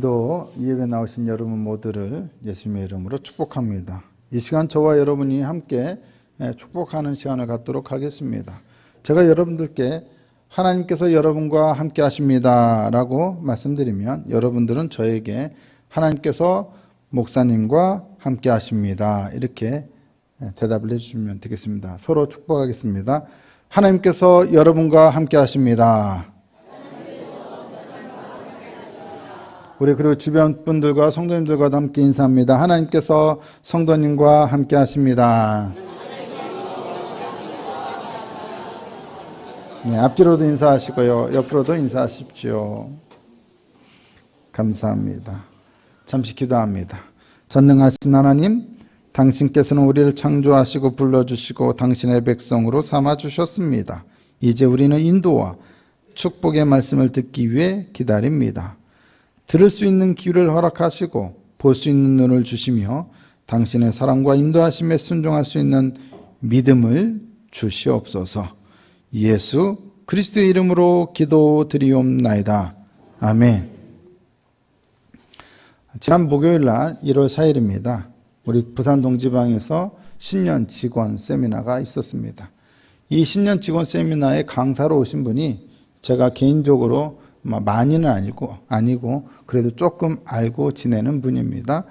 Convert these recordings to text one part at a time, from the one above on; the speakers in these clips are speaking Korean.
오늘도 이 예배 나오신 여러분 모두를 예수님의 이름으로 축복합니다. 이 시간 저와 여러분이 함께 축복하는 시간을 갖도록 하겠습니다. 제가 여러분들께 하나님께서 여러분과 함께 하십니다 라고 말씀드리면 여러분들은 저에게 하나님께서 목사님과 함께 하십니다 이렇게 대답을 해주시면 되겠습니다. 서로 축복하겠습니다. 하나님께서 여러분과 함께 하십니다. 우리 그리고 주변 분들과 성도님들과도 함께 인사합니다. 하나님께서 성도님과 함께 하십니다. 네, 앞뒤로도 인사하시고요. 옆으로도 인사하십시오. 감사합니다. 잠시 기도합니다. 전능하신 하나님, 당신께서는 우리를 창조하시고 불러주시고 당신의 백성으로 삼아주셨습니다. 이제 우리는 인도와 축복의 말씀을 듣기 위해 기다립니다. 들을 수 있는 귀를 허락하시고 볼 수 있는 눈을 주시며 당신의 사랑과 인도하심에 순종할 수 있는 믿음을 주시옵소서. 예수 그리스도의 이름으로 기도드리옵나이다. 아멘. 지난 목요일날 1월 4일입니다. 우리 부산 동지방에서 신년 직원 세미나가 있었습니다. 이 신년 직원 세미나에 강사로 오신 분이 제가 개인적으로 많이는 아니고 그래도 조금 알고 지내는 분입니다.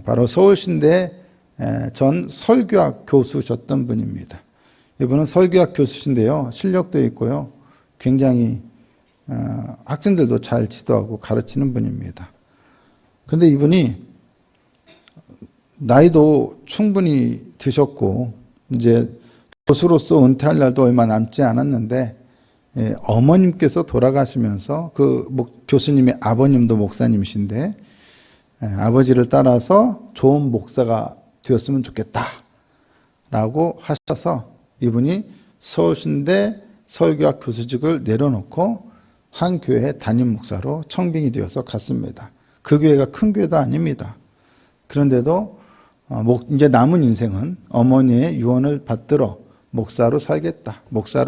바로 서울신대 전 설교학 교수셨던 분입니다. 이분은 설교학 교수신데요. 실력도 있고요. 굉장히 학생들도 잘 지도하고 가르치는 분입니다. 그런데 이분이 나이도 충분히 드셨고 이제 교수로서 은퇴할 날도 얼마 남지 않았는데 어머님께서 돌아가시면서 그 교수님의 아버님도 목사님이신데 아버지를 따라서 좋은 목사가 되었으면 좋겠다라고 하셔서 이분이 서울신대 설교학 교수직을 내려놓고 한 교회 담임 목사로 청빙이 되어서 갔습니다. 그 교회가 큰 교회도 아닙니다. 그런데도 이제 남은 인생은 어머니의 유언을 받들어 목사로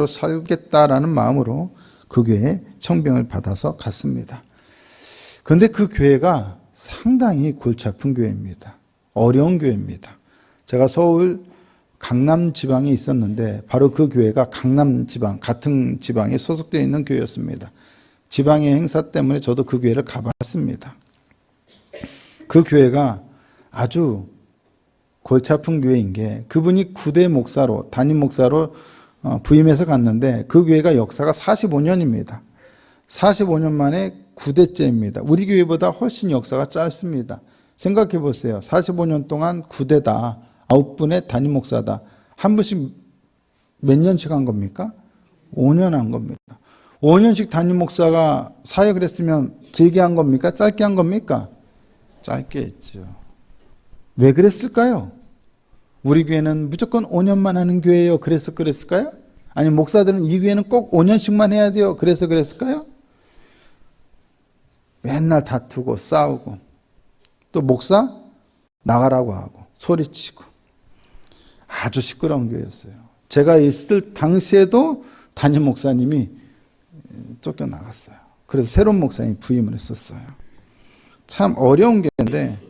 살겠다라는 마음으로 그 교회에 청빙을 받아서 갔습니다. 그런데 그 교회가 상당히 골치 아픈 교회입니다. 어려운 교회입니다. 제가 서울 강남 지방에 있었는데 바로 그 교회가 강남 지방, 같은 지방에 소속되어 있는 교회였습니다. 지방의 행사 때문에 저도 그 교회를 가봤습니다. 그 교회가 아주 골치 아픈 교회인 게 그분이 9대 목사로 담임 목사로 부임해서 갔는데 그 교회가 역사가 45년입니다. 45년 만에 9대째입니다. 우리 교회보다 훨씬 역사가 짧습니다. 생각해 보세요. 45년 동안 9대다. 9분의 담임 목사다. 한 분씩 몇 년씩 한 겁니까? 5년 한 겁니다. 5년씩 담임 목사가 사역을 했으면 길게 한 겁니까? 짧게 한 겁니까? 짧게 했죠. 왜 그랬을까요? 우리 교회는 무조건 5년만 하는 교회예요. 그래서 그랬을까요? 아니면 목사들은 이 교회는 꼭 5년씩만 해야 돼요. 그래서 그랬을까요? 맨날 다투고 싸우고 또 목사 나가라고 하고 소리치고 아주 시끄러운 교회였어요. 제가 있을 당시에도 담임 목사님이 쫓겨나갔어요. 그래서 새로운 목사님이 부임을 했었어요. 참 어려운 교회인데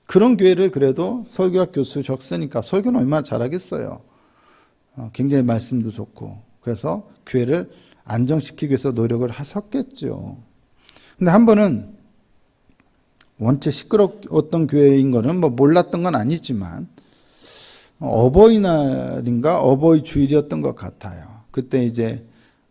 그런 교회를 그래도 설교학 교수 적으니까 설교는 얼마나 잘하겠어요. 굉장히 말씀도 좋고 그래서 교회를 안정시키기 위해서 노력을 하셨겠죠. 근데 한 번은 원체 시끄러웠던 교회인 거는 몰랐던 건 아니지만 어버이날인가 어버이 주일이었던 것 같아요. 그때 이제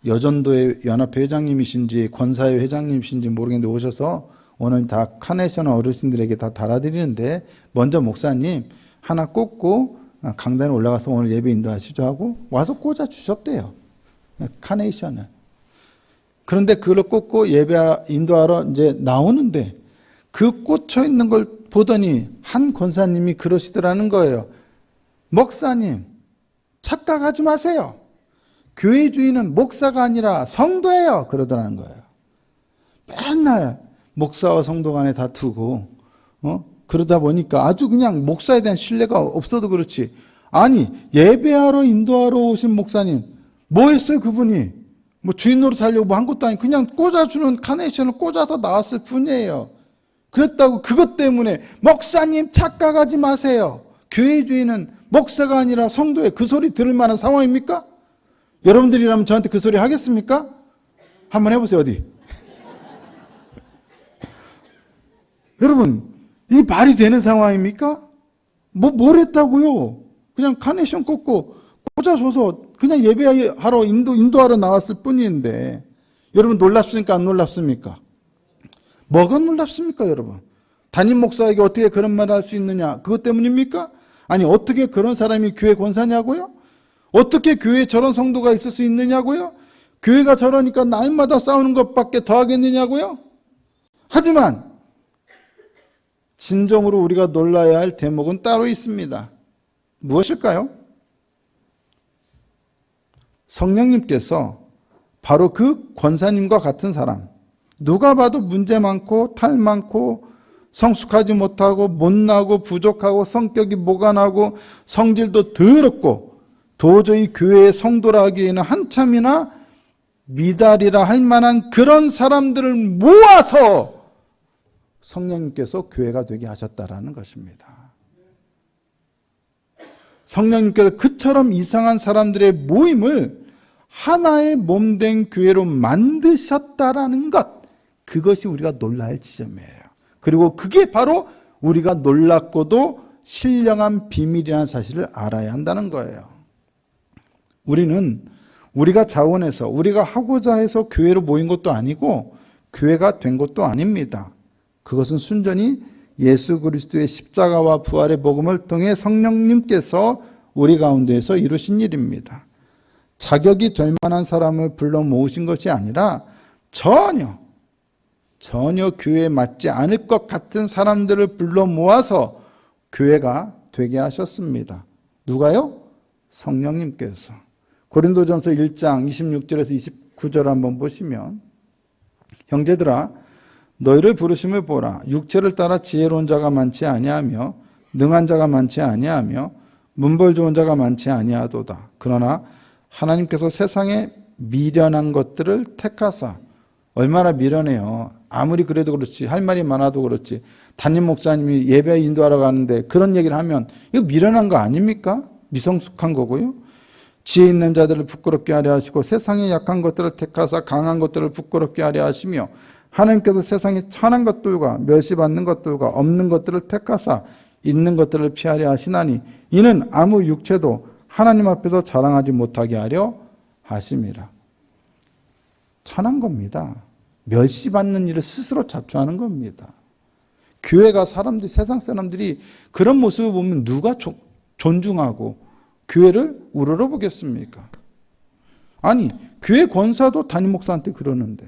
여전도의 연합회 회장님이신지 권사회 회장님이신지 모르겠는데 오셔서 오늘 다 카네이션 어르신들에게 다 달아드리는데 먼저 목사님 하나 꽂고 강단에 올라가서 오늘 예배 인도하시죠 하고 와서 꽂아주셨대요. 카네이션을. 그런데 그걸 꽂고 예배 인도하러 이제 나오는데 그 꽂혀 있는 걸 보더니 한 권사님이 그러시더라는 거예요. 목사님 착각하지 마세요. 교회 주인은 목사가 아니라 성도예요. 그러더라는 거예요. 맨날 목사와 성도 간에 다투고 그러다 보니까 아주 그냥 목사에 대한 신뢰가 없어도 그렇지. 아니 예배하러 인도하러 오신 목사님 뭐 했어요 그분이? 뭐 주인 노릇 하려고 뭐 한 것도 아니고 그냥 꽂아주는 카네이션을 꽂아서 나왔을 뿐이에요. 그랬다고 그것 때문에 목사님 착각하지 마세요. 교회 주인은 목사가 아니라 성도의 그 소리 들을 만한 상황입니까? 여러분들이라면 저한테 그 소리 하겠습니까? 한번 해보세요. 어디? 여러분, 이 말이 되는 상황입니까? 뭘 했다고요? 그냥 카네이션 꽂고 꽂아줘서 그냥 예배하러 인도하러 나왔을 뿐인데, 여러분 놀랍습니까? 안 놀랍습니까? 뭐가 놀랍습니까, 여러분? 담임 목사에게 어떻게 그런 말을 할 수 있느냐? 그것 때문입니까? 아니, 어떻게 그런 사람이 교회 권사냐고요? 어떻게 교회에 저런 성도가 있을 수 있느냐고요? 교회가 저러니까 날마다 싸우는 것밖에 더 하겠느냐고요? 하지만 진정으로 우리가 놀라야 할 대목은 따로 있습니다. 무엇일까요? 성령님께서 바로 그 권사님과 같은 사람, 누가 봐도 문제 많고 탈 많고 성숙하지 못하고 못나고 부족하고 성격이 모간하고 성질도 더럽고 도저히 교회의 성도라 하기에는 한참이나 미달이라 할 만한 그런 사람들을 모아서 성령님께서 교회가 되게 하셨다라는 것입니다. 성령님께서 그처럼 이상한 사람들의 모임을 하나의 몸된 교회로 만드셨다라는 것, 그것이 우리가 놀라야 할 지점이에요. 그리고 그게 바로 우리가 놀랍고도 신령한 비밀이라는 사실을 알아야 한다는 거예요. 우리는 우리가 자원해서 우리가 하고자 해서 교회로 모인 것도 아니고 교회가 된 것도 아닙니다. 그것은 순전히 예수 그리스도의 십자가와 부활의 복음을 통해 성령님께서 우리 가운데에서 이루신 일입니다. 자격이 될 만한 사람을 불러 모으신 것이 아니라 전혀 교회에 맞지 않을 것 같은 사람들을 불러 모아서 교회가 되게 하셨습니다. 누가요? 성령님께서. 고린도전서 1장 26절에서 29절 한번 보시면, 형제들아 너희를 부르심을 보라. 육체를 따라 지혜로운 자가 많지 아니하며 능한 자가 많지 아니하며 문벌 좋은 자가 많지 아니하도다. 그러나 하나님께서 세상에 미련한 것들을 택하사. 얼마나 미련해요. 아무리 그래도 그렇지, 할 말이 많아도 그렇지, 담임 목사님이 예배 인도하러 가는데 그런 얘기를 하면 이거 미련한 거 아닙니까? 미성숙한 거고요. 지혜 있는 자들을 부끄럽게 하려 하시고 세상에 약한 것들을 택하사 강한 것들을 부끄럽게 하려 하시며 하나님께서 세상에 천한 것들과 멸시받는 것들과 없는 것들을 택하사 있는 것들을 피하려 하시나니 이는 아무 육체도 하나님 앞에서 자랑하지 못하게 하려 하심이라. 천한 겁니다. 멸시받는 일을 스스로 자초하는 겁니다. 교회가 세상 사람들이 그런 모습을 보면 누가 존중하고 교회를 우러러 보겠습니까? 아니, 교회 권사도 담임 목사한테 그러는데,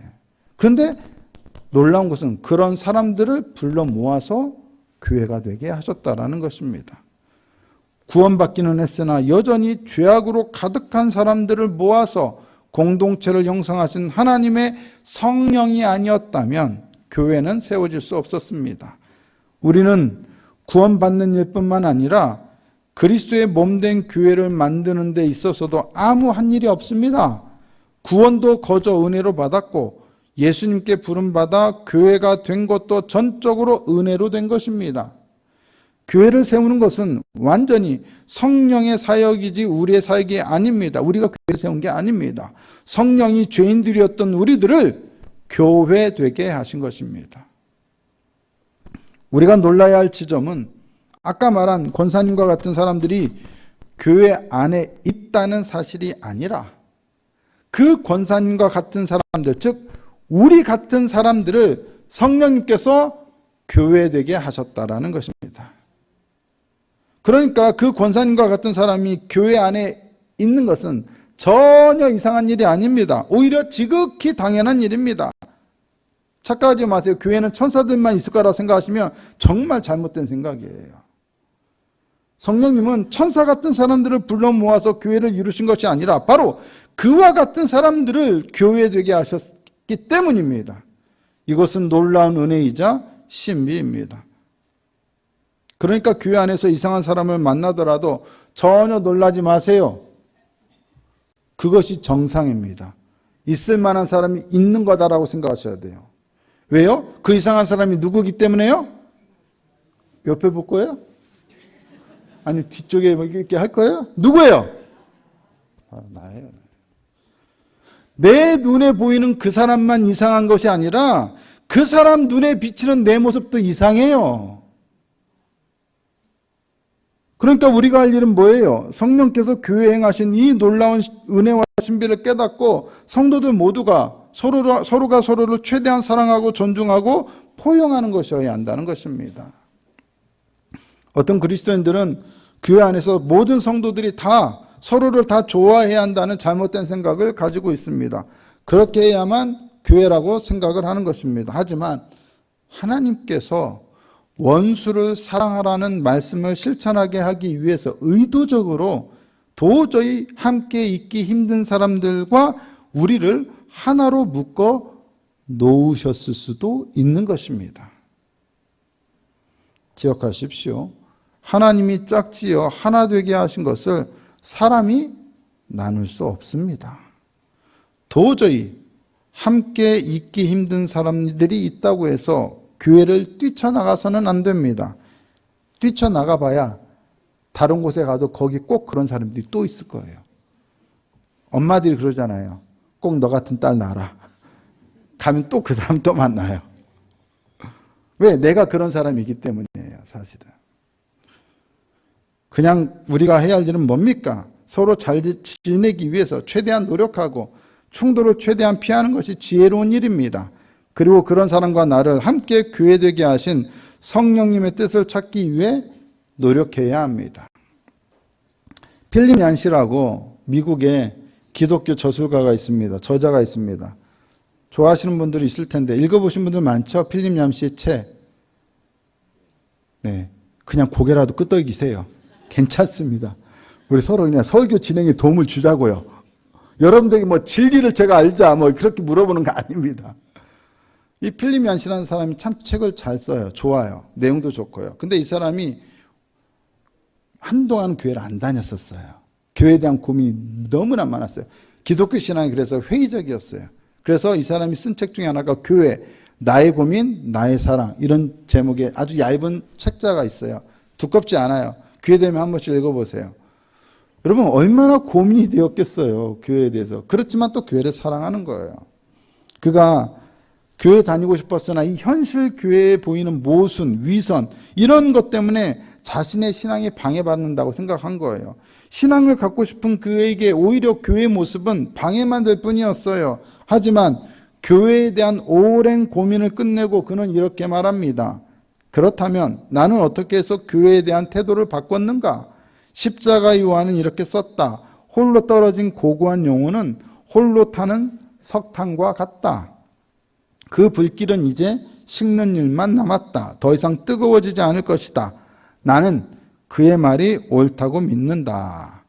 그런데 놀라운 것은 그런 사람들을 불러 모아서 교회가 되게 하셨다라는 것입니다. 구원받기는 했으나 여전히 죄악으로 가득한 사람들을 모아서 공동체를 형성하신 하나님의 성령이 아니었다면 교회는 세워질 수 없었습니다. 우리는 구원받는 일뿐만 아니라 그리스도의 몸된 교회를 만드는 데 있어서도 아무 한 일이 없습니다. 구원도 거저 은혜로 받았고 예수님께 부름받아 교회가 된 것도 전적으로 은혜로 된 것입니다. 교회를 세우는 것은 완전히 성령의 사역이지 우리의 사역이 아닙니다. 우리가 교회를 세운 게 아닙니다. 성령이 죄인들이었던 우리들을 교회 되게 하신 것입니다. 우리가 놀라야 할 지점은 아까 말한 권사님과 같은 사람들이 교회 안에 있다는 사실이 아니라 그 권사님과 같은 사람들, 즉 우리 같은 사람들을 성령님께서 교회 되게 하셨다라는 것입니다. 그러니까 그 권사님과 같은 사람이 교회 안에 있는 것은 전혀 이상한 일이 아닙니다. 오히려 지극히 당연한 일입니다. 착각하지 마세요. 교회는 천사들만 있을 거라 생각하시면 정말 잘못된 생각이에요. 성령님은 천사 같은 사람들을 불러 모아서 교회를 이루신 것이 아니라 바로 그와 같은 사람들을 교회 되게 하셨기 때문입니다. 이것은 놀라운 은혜이자 신비입니다. 그러니까 교회 안에서 이상한 사람을 만나더라도 전혀 놀라지 마세요. 그것이 정상입니다. 있을 만한 사람이 있는 거다라고 생각하셔야 돼요. 왜요? 그 이상한 사람이 누구기 때문에요? 옆에 볼 거예요? 아니 뒤쪽에 이렇게 할 거예요? 누구예요? 바로 나예요. 내 눈에 보이는 그 사람만 이상한 것이 아니라 그 사람 눈에 비치는 내 모습도 이상해요. 그러니까 우리가 할 일은 뭐예요? 성령께서 교회에 행하신 이 놀라운 은혜와 신비를 깨닫고 성도들 모두가 서로가 서로를 최대한 사랑하고 존중하고 포용하는 것이어야 한다는 것입니다. 어떤 그리스도인들은 교회 안에서 모든 성도들이 다 서로를 다 좋아해야 한다는 잘못된 생각을 가지고 있습니다. 그렇게 해야만 교회라고 생각을 하는 것입니다. 하지만 하나님께서 원수를 사랑하라는 말씀을 실천하게 하기 위해서 의도적으로 도저히 함께 있기 힘든 사람들과 우리를 하나로 묶어 놓으셨을 수도 있는 것입니다. 기억하십시오. 하나님이 짝지어 하나 되게 하신 것을 사람이 나눌 수 없습니다. 도저히 함께 있기 힘든 사람들이 있다고 해서 교회를 뛰쳐나가서는 안 됩니다. 뛰쳐나가 봐야 다른 곳에 가도 거기 꼭 그런 사람들이 또 있을 거예요. 엄마들이 그러잖아요. 꼭 너 같은 딸 낳아라. 가면 또 그 사람 또 만나요. 왜? 내가 그런 사람이기 때문이에요, 사실은. 그냥 우리가 해야 할 일은 뭡니까? 서로 잘 지내기 위해서 최대한 노력하고 충돌을 최대한 피하는 것이 지혜로운 일입니다. 그리고 그런 사람과 나를 함께 교회되게 하신 성령님의 뜻을 찾기 위해 노력해야 합니다. 필립 얀시라고 미국에 기독교 저술가가 있습니다. 저자가 있습니다. 좋아하시는 분들이 있을 텐데 읽어보신 분들 많죠? 필립 얀시의 책. 네, 그냥 고개라도 끄덕이세요. 괜찮습니다. 우리 서로 그냥 설교 진행에 도움을 주자고요. 여러분들이 뭐 진리를 제가 알자 뭐 그렇게 물어보는 거 아닙니다. 이 필립 얀시라는 사람이 참 책을 잘 써요. 좋아요. 내용도 좋고요. 근데 이 사람이 한동안 교회를 안 다녔었어요. 교회에 대한 고민이 너무나 많았어요. 기독교 신앙이 그래서 회의적이었어요. 그래서 이 사람이 쓴 책 중에 하나가 교회, 나의 고민, 나의 사랑 이런 제목의 아주 얇은 책자가 있어요. 두껍지 않아요. 기회 되면 한 번씩 읽어보세요. 여러분 얼마나 고민이 되었겠어요. 교회에 대해서. 그렇지만 또 교회를 사랑하는 거예요. 그가 교회 다니고 싶었으나 이 현실 교회에 보이는 모순, 위선 이런 것 때문에 자신의 신앙이 방해받는다고 생각한 거예요. 신앙을 갖고 싶은 그에게 오히려 교회의 모습은 방해만 될 뿐이었어요. 하지만 교회에 대한 오랜 고민을 끝내고 그는 이렇게 말합니다. 그렇다면 나는 어떻게 해서 교회에 대한 태도를 바꿨는가? 십자가 요한은 이렇게 썼다. 홀로 떨어진 고고한 영혼은 홀로 타는 석탄과 같다. 그 불길은 이제 식는 일만 남았다. 더 이상 뜨거워지지 않을 것이다. 나는 그의 말이 옳다고 믿는다.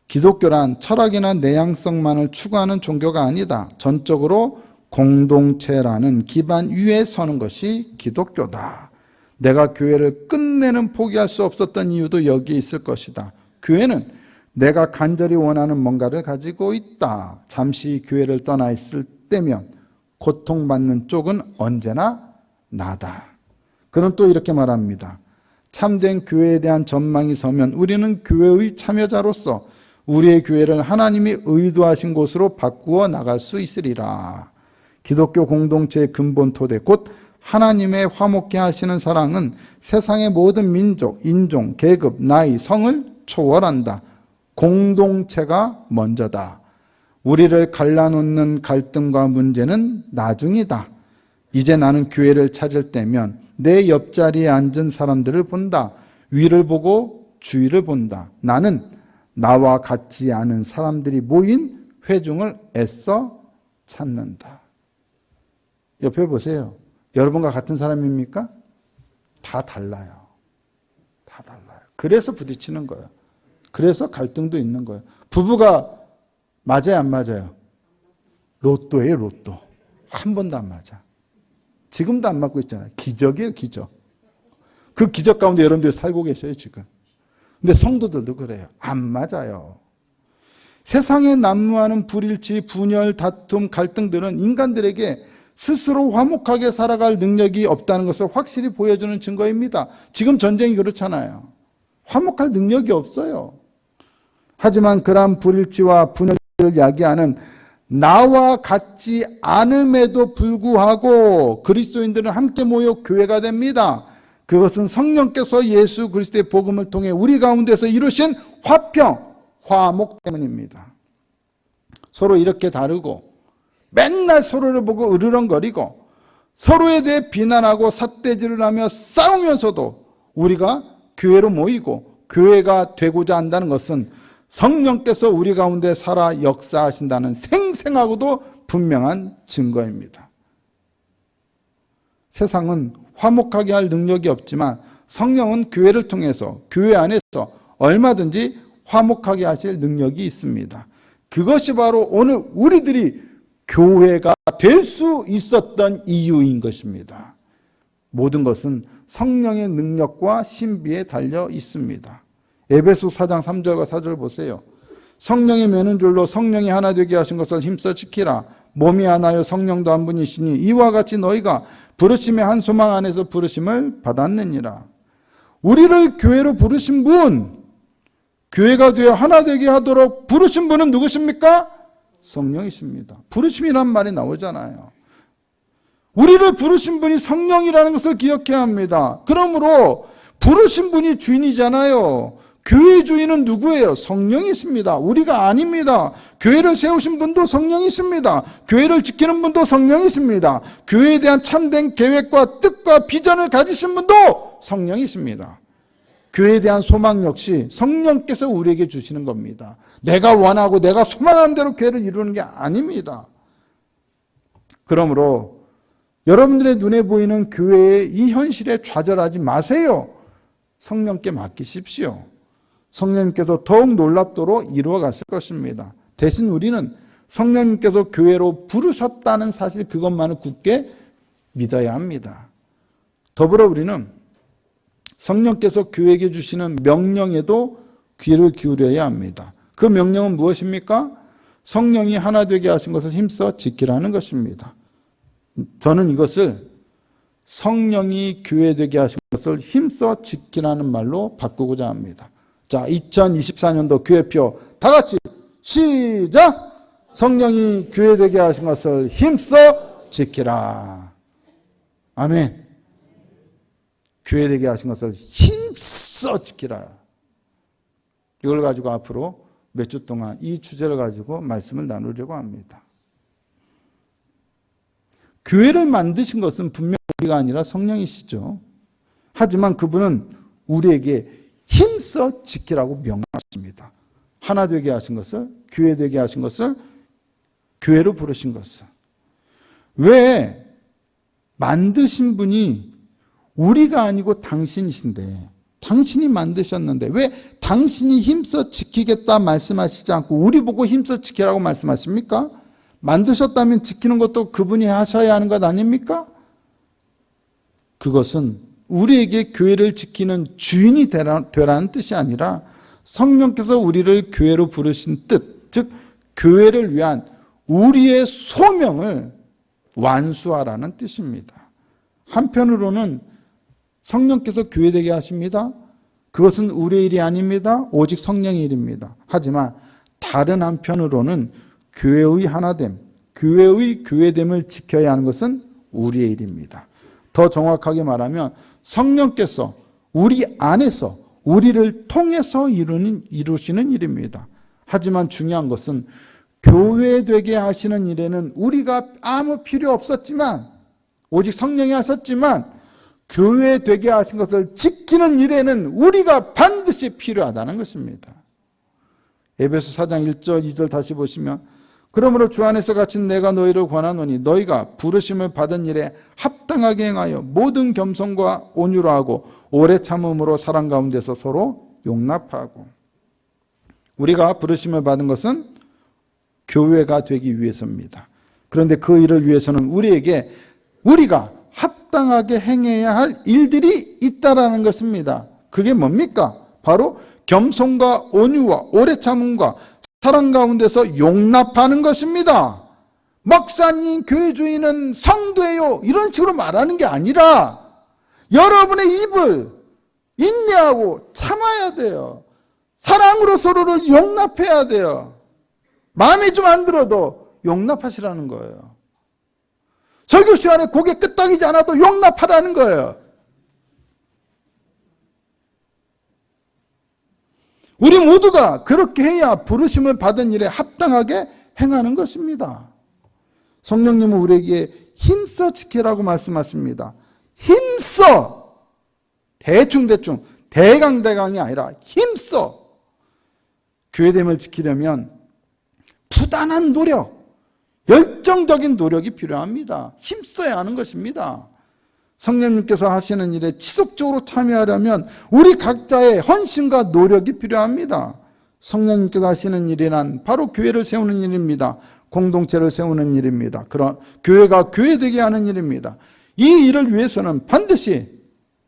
기독교란 철학이나 내향성만을 추구하는 종교가 아니다. 전적으로 공동체라는 기반 위에 서는 것이 기독교다. 내가 교회를 끝내는 포기할 수 없었던 이유도 여기에 있을 것이다. 교회는 내가 간절히 원하는 뭔가를 가지고 있다. 잠시 교회를 떠나 있을 때면 고통받는 쪽은 언제나 나다. 그는 또 이렇게 말합니다. 참된 교회에 대한 전망이 서면 우리는 교회의 참여자로서 우리의 교회를 하나님이 의도하신 곳으로 바꾸어 나갈 수 있으리라. 기독교 공동체의 근본 토대 곧 하나님의 화목케 하시는 사랑은 세상의 모든 민족, 인종, 계급, 나이, 성을 초월한다. 공동체가 먼저다. 우리를 갈라놓는 갈등과 문제는 나중이다. 이제 나는 교회를 찾을 때면 내 옆자리에 앉은 사람들을 본다. 위를 보고 주위를 본다. 나는 나와 같지 않은 사람들이 모인 회중을 애써 찾는다. 옆에 보세요. 여러분과 같은 사람입니까? 다 달라요. 다 달라요. 그래서 부딪히는 거예요. 그래서 갈등도 있는 거예요. 부부가 맞아요, 안 맞아요? 로또예요, 로또. 한 번도 안 맞아. 지금도 안 맞고 있잖아요. 기적이에요, 기적. 그 기적 가운데 여러분들이 살고 계셔요, 지금. 근데 성도들도 그래요. 안 맞아요. 세상에 난무하는 불일치, 분열, 다툼, 갈등들은 인간들에게 스스로 화목하게 살아갈 능력이 없다는 것을 확실히 보여주는 증거입니다. 지금 전쟁이 그렇잖아요. 화목할 능력이 없어요. 하지만 그러한 불일치와 분열을 야기하는 나와 같지 않음에도 불구하고 그리스도인들은 함께 모여 교회가 됩니다. 그것은 성령께서 예수 그리스도의 복음을 통해 우리 가운데서 이루신 화평, 화목 때문입니다. 서로 이렇게 다르고 맨날 서로를 보고 으르렁거리고 서로에 대해 비난하고 삿대질을 하며 싸우면서도 우리가 교회로 모이고 교회가 되고자 한다는 것은 성령께서 우리 가운데 살아 역사하신다는 생생하고도 분명한 증거입니다. 세상은 화목하게 할 능력이 없지만 성령은 교회를 통해서 교회 안에서 얼마든지 화목하게 하실 능력이 있습니다. 그것이 바로 오늘 우리들이 교회가 될 수 있었던 이유인 것입니다. 모든 것은 성령의 능력과 신비에 달려 있습니다. 에베소 4장 3절과 4절 보세요. 성령이 매는 줄로 성령이 하나 되게 하신 것을 힘써 지키라. 몸이 하나요 성령도 한 분이시니 이와 같이 너희가 부르심의 한 소망 안에서 부르심을 받았느니라. 우리를 교회로 부르신 분, 교회가 되어 하나 되게 하도록 부르신 분은 누구십니까? 성령이십니다. 부르심이란 말이 나오잖아요. 우리를 부르신 분이 성령이라는 것을 기억해야 합니다. 그러므로 부르신 분이 주인이잖아요. 교회의 주인은 누구예요? 성령이십니다. 우리가 아닙니다. 교회를 세우신 분도 성령이십니다. 교회를 지키는 분도 성령이십니다. 교회에 대한 참된 계획과 뜻과 비전을 가지신 분도 성령이십니다. 교회에 대한 소망 역시 성령께서 우리에게 주시는 겁니다. 내가 원하고 내가 소망하는 대로 교회를 이루는 게 아닙니다. 그러므로 여러분들의 눈에 보이는 교회의 이 현실에 좌절하지 마세요. 성령께 맡기십시오. 성령님께서 더욱 놀랍도록 이루어 가실 것입니다. 대신 우리는 성령님께서 교회로 부르셨다는 사실 그것만을 굳게 믿어야 합니다. 더불어 우리는 성령께서 교회에게 주시는 명령에도 귀를 기울여야 합니다. 그 명령은 무엇입니까? 성령이 하나 되게 하신 것을 힘써 지키라는 것입니다. 저는 이것을 성령이 교회 되게 하신 것을 힘써 지키라는 말로 바꾸고자 합니다. 자, 2024년도 교회표 다 같이 시작! 성령이 교회 되게 하신 것을 힘써 지키라. 아멘. 교회 되게 하신 것을 힘써 지키라. 이걸 가지고 앞으로 몇 주 동안 이 주제를 가지고 말씀을 나누려고 합니다. 교회를 만드신 것은 분명 우리가 아니라 성령이시죠. 하지만 그분은 우리에게 힘써 지키라고 명하십니다. 하나 되게 하신 것을, 교회 되게 하신 것을, 교회로 부르신 것을. 왜 만드신 분이 우리가 아니고 당신이신데, 당신이 만드셨는데 왜 당신이 힘써 지키겠다 말씀하시지 않고 우리 보고 힘써 지키라고 말씀하십니까? 만드셨다면 지키는 것도 그분이 하셔야 하는 것 아닙니까? 그것은 우리에게 교회를 지키는 주인이 되라는 뜻이 아니라 성령께서 우리를 교회로 부르신 뜻, 즉 교회를 위한 우리의 소명을 완수하라는 뜻입니다. 한편으로는 성령께서 교회되게 하십니다. 그것은 우리의 일이 아닙니다. 오직 성령의 일입니다. 하지만 다른 한편으로는 교회의 하나됨, 교회의 교회됨을 지켜야 하는 것은 우리의 일입니다. 더 정확하게 말하면 성령께서 우리 안에서 우리를 통해서 이루시는 일입니다. 하지만 중요한 것은 교회되게 하시는 일에는 우리가 아무 필요 없었지만 오직 성령이 하셨지만 교회되게 하신 것을 지키는 일에는 우리가 반드시 필요하다는 것입니다. 에베소 4장 1절 2절 다시 보시면 그러므로 주 안에서 갇힌 내가 너희를 권하노니 너희가 부르심을 받은 일에 합당하게 행하여 모든 겸손과 온유로 하고 오래 참음으로 사랑 가운데서 서로 용납하고. 우리가 부르심을 받은 것은 교회가 되기 위해서입니다. 그런데 그 일을 위해서는 우리가 합당하게 행해야 할 일들이 있다라는 것입니다. 그게 뭡니까? 바로 겸손과 온유와 오래 참음과 사랑 가운데서 용납하는 것입니다. 목사님, 교회 주인은 성도예요, 이런 식으로 말하는 게 아니라 여러분의 입을 인내하고 참아야 돼요. 사랑으로 서로를 용납해야 돼요. 마음에 좀 안 들어도 용납하시라는 거예요. 설교 시간에 고개 끄덕이지 않아도 용납하라는 거예요. 우리 모두가 그렇게 해야 부르심을 받은 일에 합당하게 행하는 것입니다. 성령님은 우리에게 힘써 지키라고 말씀하십니다. 힘써! 대충 대강대강이 아니라 힘써! 교회됨을 지키려면 부단한 노력, 열정적인 노력이 필요합니다. 힘써야 하는 것입니다. 성령님께서 하시는 일에 지속적으로 참여하려면 우리 각자의 헌신과 노력이 필요합니다. 성령님께서 하시는 일이란 바로 교회를 세우는 일입니다. 공동체를 세우는 일입니다. 그런 교회가 교회되게 하는 일입니다. 이 일을 위해서는 반드시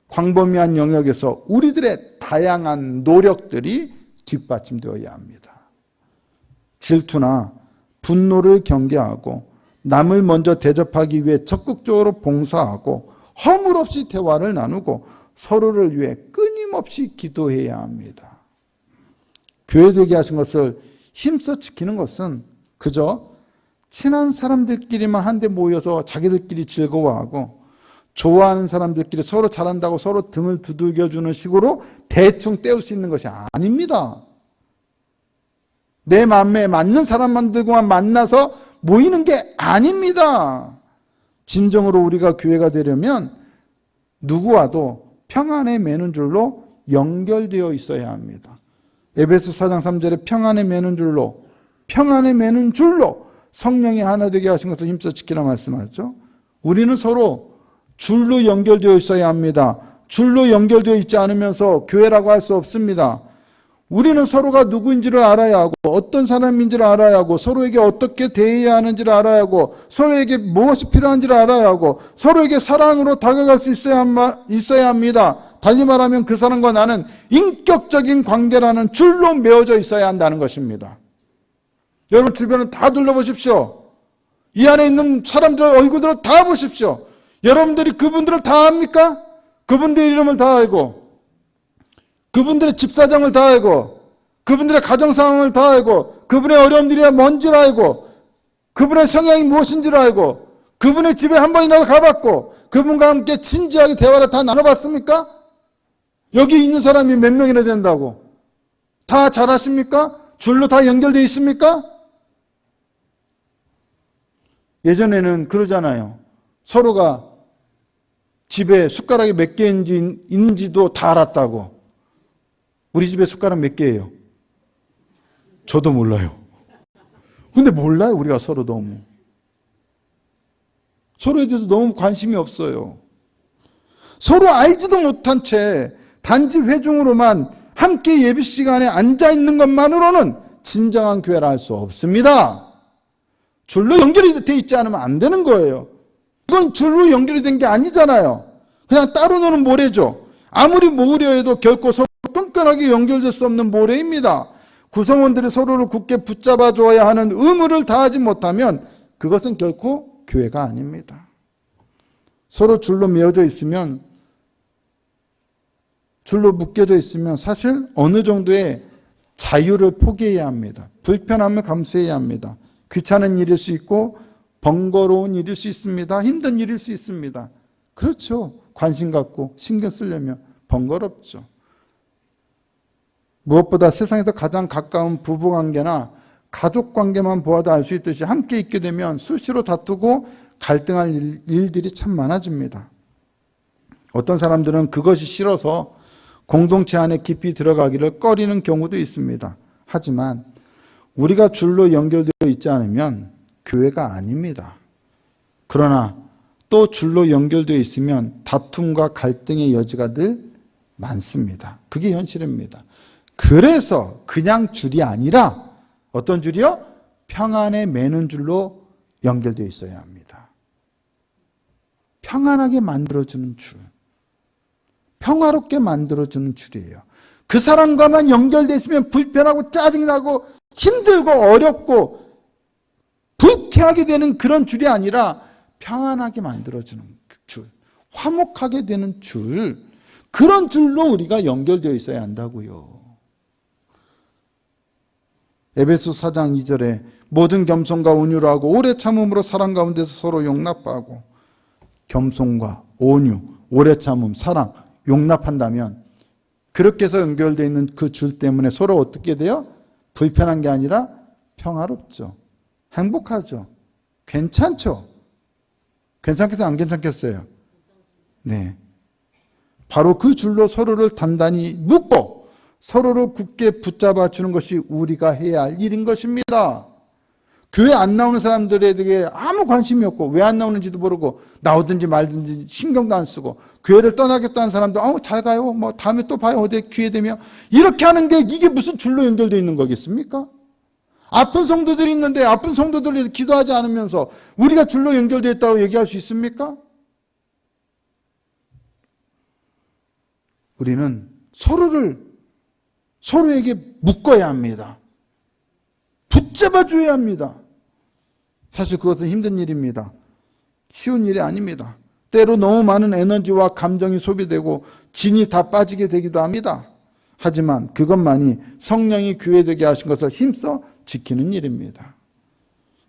광범위한 영역에서 우리들의 다양한 노력들이 뒷받침되어야 합니다. 질투나 분노를 경계하고 남을 먼저 대접하기 위해 적극적으로 봉사하고 허물없이 대화를 나누고 서로를 위해 끊임없이 기도해야 합니다. 교회되게 하신 것을 힘써 지키는 것은 그저 친한 사람들끼리만 한데 모여서 자기들끼리 즐거워하고 좋아하는 사람들끼리 서로 잘한다고 서로 등을 두들겨주는 식으로 대충 때울 수 있는 것이 아닙니다. 내 마음에 맞는 사람들과만 만나서 모이는 게 아닙니다. 진정으로 우리가 교회가 되려면 누구와도 평안에 매는 줄로 연결되어 있어야 합니다. 에베소 4장 3절에 평안에 매는 줄로 성령이 하나 되게 하신 것을 힘써 지키라 말씀하죠. 우리는 서로 줄로 연결되어 있어야 합니다. 줄로 연결되어 있지 않으면서 교회라고 할 수 없습니다. 우리는 서로가 누구인지를 알아야 하고 어떤 사람인지를 알아야 하고 서로에게 어떻게 대해야 하는지를 알아야 하고 서로에게 무엇이 필요한지를 알아야 하고 서로에게 사랑으로 다가갈 수 있어야 합니다. 달리 말하면 그 사람과 나는 인격적인 관계라는 줄로 메어져 있어야 한다는 것입니다. 여러분 주변을 다 둘러보십시오. 이 안에 있는 사람들의 얼굴들을 다 보십시오. 여러분들이 그분들을 다 압니까? 그분들의 이름을 다 알고 그분들의 집사정을 다 알고 그분들의 가정상황을 다 알고 그분의 어려움들이 뭔지를 알고 그분의 성향이 무엇인지를 알고 그분의 집에 한 번이라도 가봤고 그분과 함께 진지하게 대화를 다 나눠봤습니까? 여기 있는 사람이 몇 명이나 된다고? 다 잘 아십니까? 줄로 다 연결되어 있습니까? 예전에는 그러잖아요. 서로가 집에 숟가락이 몇 개인지도 다 알았다고. 우리 집에 숟가락 몇 개예요? 저도 몰라요. 근데 몰라요, 우리가 서로 너무. 서로에 대해서 너무 관심이 없어요. 서로 알지도 못한 채 단지 회중으로만 함께 예배 시간에 앉아 있는 것만으로는 진정한 교회라 할 수 없습니다. 줄로 연결이 돼 있지 않으면 안 되는 거예요. 이건 줄로 연결이 된 게 아니잖아요. 그냥 따로 노는 모래죠. 아무리 모으려 해도 결코 서로 끈끈하게 연결될 수 없는 모래입니다. 구성원들이 서로를 굳게 붙잡아 줘야 하는 의무를 다하지 못하면 그것은 결코 교회가 아닙니다. 서로 줄로 메어져 있으면, 줄로 묶여져 있으면 사실 어느 정도의 자유를 포기해야 합니다. 불편함을 감수해야 합니다. 귀찮은 일일 수 있고 번거로운 일일 수 있습니다. 힘든 일일 수 있습니다. 그렇죠. 관심 갖고 신경 쓰려면 번거롭죠. 무엇보다 세상에서 가장 가까운 부부관계나 가족관계만 보아도 알 수 있듯이 함께 있게 되면 수시로 다투고 갈등할 일들이 참 많아집니다. 어떤 사람들은 그것이 싫어서 공동체 안에 깊이 들어가기를 꺼리는 경우도 있습니다. 하지만 우리가 줄로 연결되어 있지 않으면 교회가 아닙니다. 그러나 또 줄로 연결되어 있으면 다툼과 갈등의 여지가 늘 많습니다. 그게 현실입니다. 그래서 그냥 줄이 아니라 어떤 줄이요? 평안에 매는 줄로 연결되어 있어야 합니다. 평안하게 만들어주는 줄. 평화롭게 만들어주는 줄이에요. 그 사람과만 연결되어 있으면 불편하고 짜증나고 힘들고 어렵고 불쾌하게 되는 그런 줄이 아니라 평안하게 만들어주는 줄, 화목하게 되는 줄, 그런 줄로 우리가 연결되어 있어야 한다고요. 에베소 4장 2절에 모든 겸손과 온유로 하고 오래 참음으로 사랑 가운데서 서로 용납하고, 겸손과 온유, 오래 참음, 사랑, 용납한다면 그렇게 해서 연결되어 있는 그 줄 때문에 서로 어떻게 돼요? 불편한 게 아니라 평화롭죠. 행복하죠. 괜찮죠. 괜찮겠어요? 안 괜찮겠어요? 네. 바로 그 줄로 서로를 단단히 묶고 서로를 굳게 붙잡아 주는 것이 우리가 해야 할 일인 것입니다. 교회 안 나오는 사람들에게 아무 관심이 없고 왜 안 나오는지도 모르고 나오든지 말든지 신경도 안 쓰고 교회를 떠나겠다는 사람도 잘 가요. 뭐 다음에 또 봐요. 어디 기회 되면. 이렇게 하는 게 이게 무슨 줄로 연결되어 있는 거겠습니까? 아픈 성도들이 있는데 아픈 성도들을 위해서 기도하지 않으면서 우리가 줄로 연결되어 있다고 얘기할 수 있습니까? 우리는 서로에게 묶어야 합니다. 붙잡아줘야 합니다. 사실 그것은 힘든 일입니다. 쉬운 일이 아닙니다. 때로 너무 많은 에너지와 감정이 소비되고 진이 다 빠지게 되기도 합니다. 하지만 그것만이 성령이 교회되게 하신 것을 힘써 지키는 일입니다.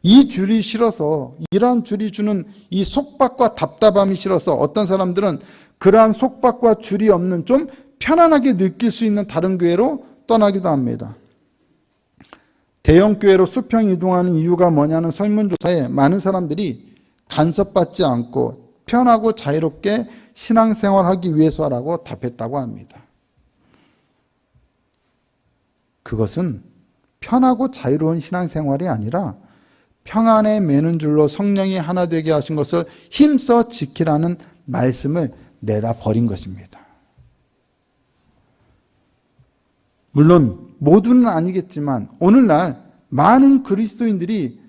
이 줄이 싫어서, 이러한 줄이 주는 이 속박과 답답함이 싫어서 어떤 사람들은 그러한 속박과 줄이 없는 좀 편안하게 느낄 수 있는 다른 교회로 떠나기도 합니다. 대형교회로 수평 이동하는 이유가 뭐냐는 설문조사에 많은 사람들이 간섭받지 않고 편하고 자유롭게 신앙생활하기 위해서라고 답했다고 합니다. 그것은 편하고 자유로운 신앙생활이 아니라 평안에 매는 줄로 성령이 하나 되게 하신 것을 힘써 지키라는 말씀을 내다 버린 것입니다. 물론 모두는 아니겠지만 오늘날 많은 그리스도인들이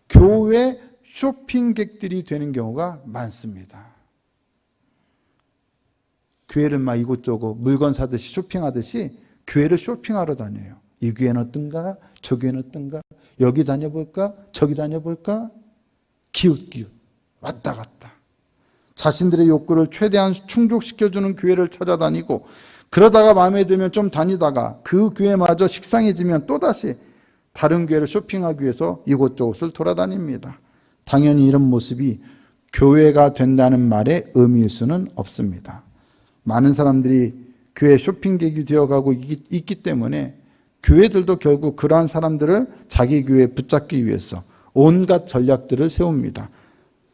교회 쇼핑객들이 되는 경우가 많습니다. 교회를 막 이곳저곳 물건 사듯이 쇼핑하듯이 교회를 쇼핑하러 다녀요. 이 교회는 어떤가? 저 교회는 어떤가? 여기 다녀볼까? 저기 다녀볼까? 기웃기웃 왔다 갔다. 자신들의 욕구를 최대한 충족시켜주는 교회를 찾아다니고 그러다가 마음에 들면 좀 다니다가 그 교회마저 식상해지면 또다시 다른 교회를 쇼핑하기 위해서 이곳저곳을 돌아다닙니다. 당연히 이런 모습이 교회가 된다는 말의 의미일 수는 없습니다. 많은 사람들이 교회 쇼핑객이 되어가고 있기 때문에 교회들도 결국 그러한 사람들을 자기 교회에 붙잡기 위해서 온갖 전략들을 세웁니다.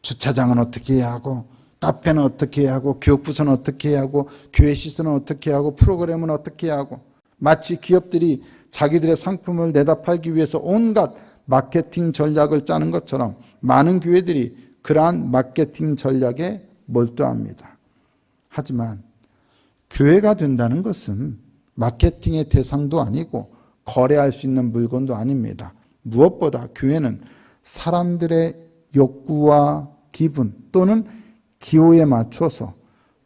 주차장은 어떻게 해야 하고, 카페는 어떻게 해야 하고, 교육부서는 어떻게 해야 하고, 교회 시설은 어떻게 해야 하고, 프로그램은 어떻게 해야 하고, 마치 기업들이 자기들의 상품을 내다 팔기 위해서 온갖 마케팅 전략을 짜는 것처럼 많은 교회들이 그러한 마케팅 전략에 몰두합니다. 하지만 교회가 된다는 것은 마케팅의 대상도 아니고 거래할 수 있는 물건도 아닙니다. 무엇보다 교회는 사람들의 욕구와 기분 또는 기호에 맞춰서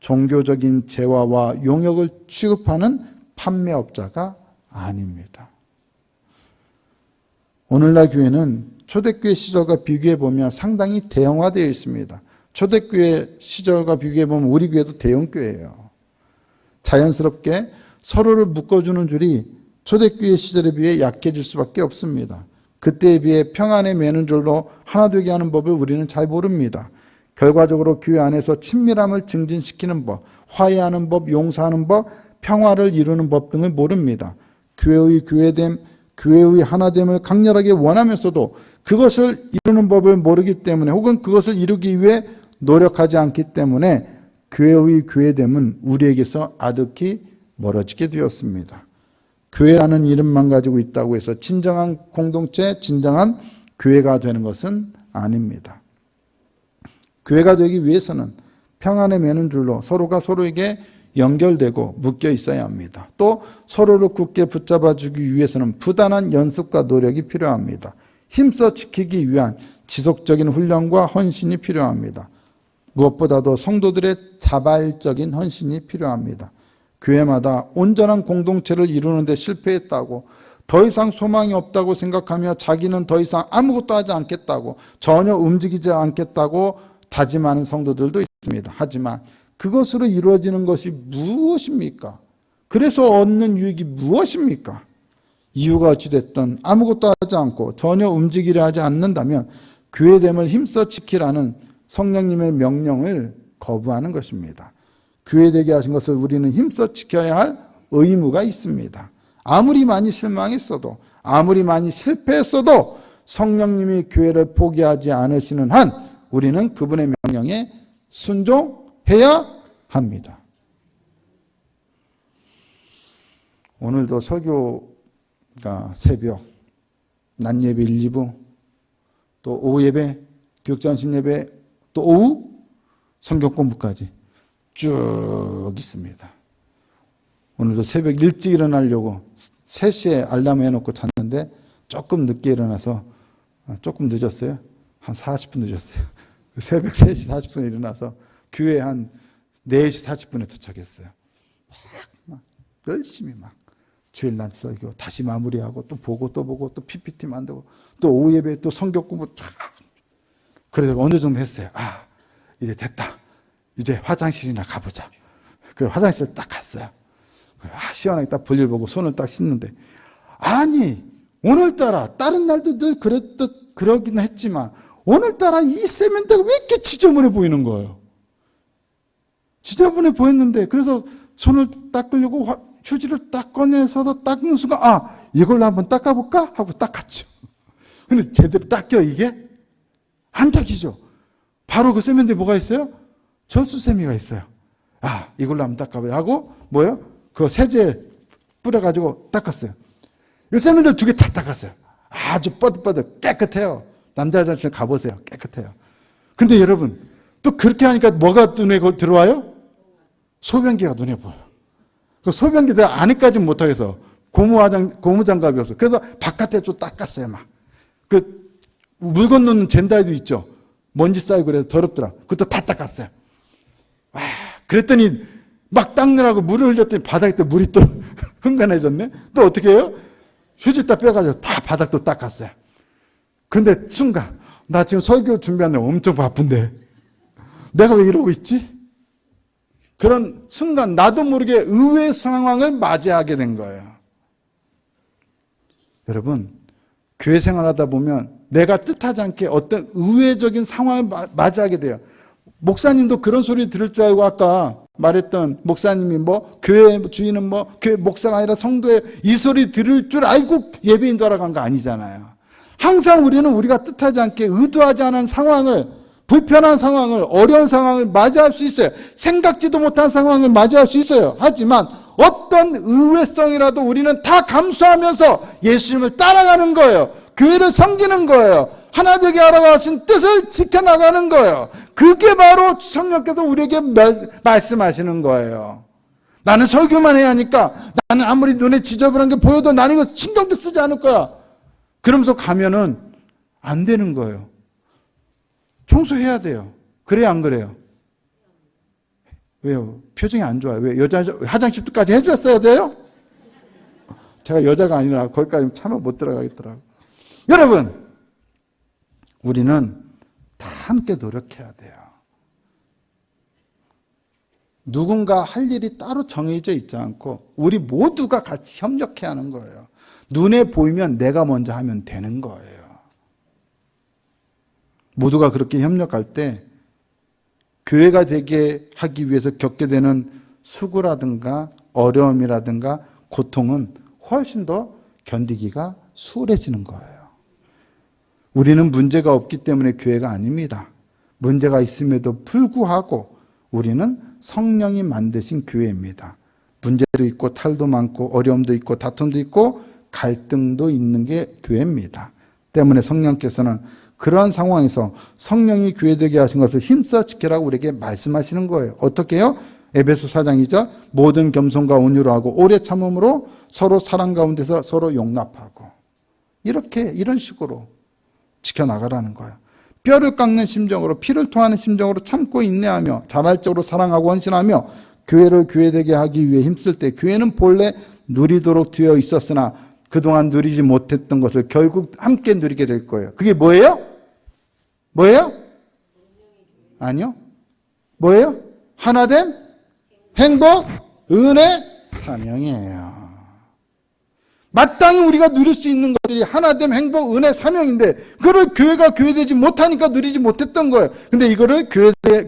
종교적인 재화와 용역을 취급하는 판매업자가 아닙니다. 오늘날 교회는 초대교회 시절과 비교해보면 상당히 대형화되어 있습니다. 초대교회 시절과 비교해보면 우리 교회도 대형교회예요. 자연스럽게 서로를 묶어주는 줄이 초대교회 시절에 비해 약해질 수밖에 없습니다. 그때에 비해 평안에 매는 줄로 하나 되게 하는 법을 우리는 잘 모릅니다. 결과적으로 교회 안에서 친밀함을 증진시키는 법, 화해하는 법, 용서하는 법, 평화를 이루는 법 등을 모릅니다. 교회의 교회됨, 교회의 하나됨을 강렬하게 원하면서도 그것을 이루는 법을 모르기 때문에 혹은 그것을 이루기 위해 노력하지 않기 때문에 교회의 교회됨은 우리에게서 아득히 멀어지게 되었습니다. 교회라는 이름만 가지고 있다고 해서 진정한 공동체, 진정한 교회가 되는 것은 아닙니다. 교회가 되기 위해서는 평안에 매는 줄로 서로가 서로에게 연결되고 묶여 있어야 합니다. 또 서로를 굳게 붙잡아주기 위해서는 부단한 연습과 노력이 필요합니다. 힘써 지키기 위한 지속적인 훈련과 헌신이 필요합니다. 무엇보다도 성도들의 자발적인 헌신이 필요합니다. 교회마다 온전한 공동체를 이루는 데 실패했다고 더 이상 소망이 없다고 생각하며 자기는 더 이상 아무것도 하지 않겠다고, 전혀 움직이지 않겠다고 다짐하는 성도들도 있습니다. 하지만 그것으로 이루어지는 것이 무엇입니까? 그래서 얻는 유익이 무엇입니까? 이유가 어찌됐든 아무것도 하지 않고 전혀 움직이려 하지 않는다면 교회됨을 힘써 지키라는 성령님의 명령을 거부하는 것입니다. 교회되게 하신 것을 우리는 힘써 지켜야 할 의무가 있습니다. 아무리 많이 실망했어도, 아무리 많이 실패했어도 성령님이 교회를 포기하지 않으시는 한 우리는 그분의 명령에 순종해야 합니다. 오늘도 설교가 새벽, 낮 예배 1, 2부, 또 오후 예배, 교육전신 예배, 또 오후 성경 공부까지 쭉 있습니다. 오늘도 새벽 일찍 일어나려고 3시에 알람 해놓고 잤는데 조금 늦게 일어나서, 조금 늦었어요. 한 40분 늦었어요. 새벽 3시 40분에 일어나서 교회 한 4시 40분에 도착했어요. 막 열심히 막 주일날 설교 다시 마무리하고 또 보고 또 PPT 만들고 또 오후 예배 또 성경 공부 쫙. 그래서 어느 정도 했어요. 이제 됐다. 이제 화장실이나 가보자. 그래서 화장실 딱 갔어요. 시원하게 딱 볼일 보고 손을 딱 씻는데, 아니 오늘따라 다른 날도 늘 그러긴 했지만 오늘따라 이 세면대가 왜 이렇게 지저분해 보이는 거예요? 지저분해 보였는데, 그래서 손을 닦으려고 휴지를 딱 꺼내서 닦는 순간 이걸로 한번 닦아볼까? 하고 닦았죠. 근데 제대로 닦여 이게? 안 닦이죠. 바로 그 세면대에 뭐가 있어요? 절수세미가 있어요. 이걸로 한번 닦아봐요 하고 뭐예요? 그 세제 뿌려가지고 닦았어요. 이 세면대 2개 다 닦았어요. 아주 뻐득뻐득 깨끗해요. 남자 화장실 가보세요. 깨끗해요. 근데 여러분, 또 그렇게 하니까 뭐가 눈에 들어와요? 소변기가 눈에 보여요. 그 소변기 내가 안에까지는 못하겠어. 고무장갑이어서. 그래서 바깥에 좀 닦았어요. 막. 물건 놓는 젠다에도 있죠. 먼지 쌓이고 그래서 더럽더라. 그것도 다 닦았어요. 그랬더니 막 닦느라고 물을 흘렸더니 바닥에 또 물이 또 흥건해졌네. 또 어떻게 해요? 휴지 딱 빼가지고 다 바닥도 닦았어요. 근데 순간, 나 지금 설교 준비하는데 엄청 바쁜데 내가 왜 이러고 있지? 그런 순간 나도 모르게 의외의 상황을 맞이하게 된 거예요. 여러분, 교회 생활하다 보면 내가 뜻하지 않게 어떤 의외적인 상황을 맞이하게 돼요. 목사님도 그런 소리 들을 줄 알고 아까 말했던 목사님이 교회 주인은 교회 목사가 아니라 성도의 이 소리 들을 줄 알고 예배인 돌아간 거 아니잖아요. 항상 우리는 우리가 뜻하지 않게 의도하지 않은 상황을, 불편한 상황을, 어려운 상황을 맞이할 수 있어요. 생각지도 못한 상황을 맞이할 수 있어요. 하지만 어떤 의외성이라도 우리는 다 감수하면서 예수님을 따라가는 거예요. 교회를 섬기는 거예요. 하나 되게 하라고 하신 뜻을 지켜나가는 거예요. 그게 바로 성령께서 우리에게 말씀하시는 거예요. 나는 설교만 해야 하니까, 나는 아무리 눈에 지저분한 게 보여도 나는 이거 신경도 쓰지 않을 거야. 그러면서 가면은 안 되는 거예요. 청소해야 돼요. 그래야 안 그래요? 왜요? 표정이 안 좋아요. 왜? 여자 화장실까지 해줬어야 돼요? 제가 여자가 아니라 거기까지 차마 못 들어가겠더라고요. 여러분, 우리는 다 함께 노력해야 돼요. 누군가 할 일이 따로 정해져 있지 않고 우리 모두가 같이 협력해야 하는 거예요. 눈에 보이면 내가 먼저 하면 되는 거예요. 모두가 그렇게 협력할 때 교회가 되게 하기 위해서 겪게 되는 수고라든가 어려움이라든가 고통은 훨씬 더 견디기가 수월해지는 거예요. 우리는 문제가 없기 때문에 교회가 아닙니다. 문제가 있음에도 불구하고 우리는 성령이 만드신 교회입니다. 문제도 있고 탈도 많고 어려움도 있고 다툼도 있고 갈등도 있는 게 교회입니다. 때문에 성령께서는 그러한 상황에서 성령이 교회되게 하신 것을 힘써 지키라고 우리에게 말씀하시는 거예요. 어떻게 해요? 에베소 4장 2절 모든 겸손과 온유로 하고 오래 참음으로 서로 사랑 가운데서 서로 용납하고 이런 식으로 지켜나가라는 거예요. 뼈를 깎는 심정으로 피를 토하는 심정으로 참고 인내하며 자발적으로 사랑하고 헌신하며 교회를 교회되게 하기 위해 힘쓸 때 교회는 본래 누리도록 되어 있었으나 그동안 누리지 못했던 것을 결국 함께 누리게 될 거예요. 그게 뭐예요? 뭐예요? 아니요. 뭐예요? 하나됨, 행복, 은혜, 사명이에요. 마땅히 우리가 누릴 수 있는 것들이 하나됨, 행복, 은혜, 사명인데 그걸 교회가 교회되지 못하니까 누리지 못했던 거예요. 근데 이거를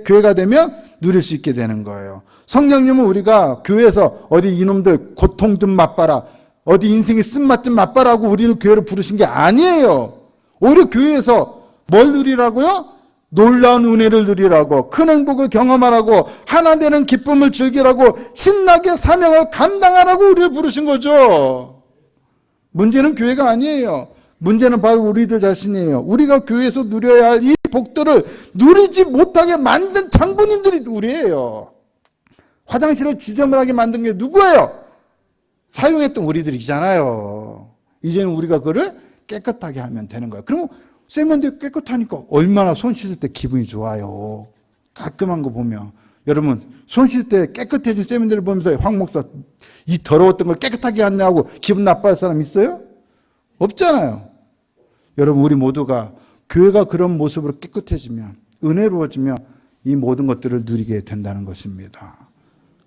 교회가 되면 누릴 수 있게 되는 거예요. 성령님은 우리가 교회에서 어디 이놈들 고통 좀 맛봐라, 어디 인생의 쓴맛 좀 맛봐라고 우리는 교회를 부르신 게 아니에요. 오히려 교회에서 뭘 누리라고요? 놀라운 은혜를 누리라고, 큰 행복을 경험하라고, 하나 되는 기쁨을 즐기라고, 신나게 사명을 감당하라고 우리를 부르신 거죠. 문제는 교회가 아니에요. 문제는 바로 우리들 자신이에요. 우리가 교회에서 누려야 할 이 복들을 누리지 못하게 만든 장본인들이 우리예요. 화장실을 지저분하게 만든 게 누구예요? 사용했던 우리들이잖아요. 이제는 우리가 그를 깨끗하게 하면 되는 거예요. 그럼 세면대 깨끗하니까 얼마나 손 씻을 때 기분이 좋아요. 깔끔한 거 보면. 여러분, 손 씻을 때 깨끗해진 세면대를 보면서 황 목사 이 더러웠던 걸 깨끗하게 했네 하고 기분 나빠할 사람 있어요? 없잖아요. 여러분, 우리 모두가 교회가 그런 모습으로 깨끗해지면, 은혜로워지면 이 모든 것들을 누리게 된다는 것입니다.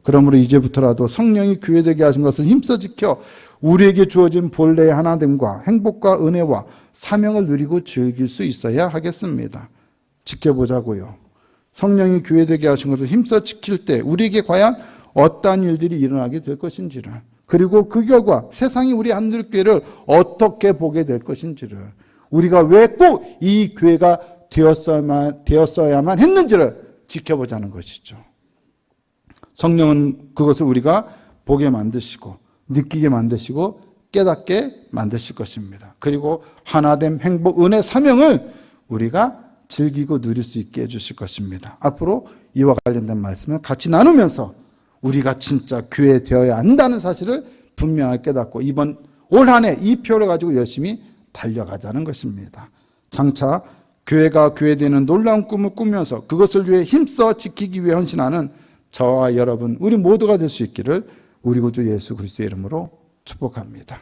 그러므로 이제부터라도 성령이 교회되게 하신 것을 힘써 지켜 우리에게 주어진 본래의 하나됨과 행복과 은혜와 사명을 누리고 즐길 수 있어야 하겠습니다. 지켜보자고요. 성령이 교회되게 하신 것을 힘써 지킬 때 우리에게 과연 어떠한 일들이 일어나게 될 것인지를, 그리고 그 결과 세상이 우리 한들교회를 어떻게 보게 될 것인지를, 우리가 왜 꼭 이 교회가 되었어야만 했는지를 지켜보자는 것이죠. 성령은 그것을 우리가 보게 만드시고 느끼게 만드시고 깨닫게 만드실 것입니다. 그리고 하나됨, 행복, 은혜, 사명을 우리가 즐기고 누릴 수 있게 해주실 것입니다. 앞으로 이와 관련된 말씀을 같이 나누면서 우리가 진짜 교회 되어야 한다는 사실을 분명하게 깨닫고 이번 올 한 해 이 표를 가지고 열심히 달려가자는 것입니다. 장차 교회가 교회되는 놀라운 꿈을 꾸면서 그것을 위해 힘써 지키기 위해 헌신하는 저와 여러분, 우리 모두가 될 수 있기를 우리 구주 예수 그리스도의 이름으로 축복합니다.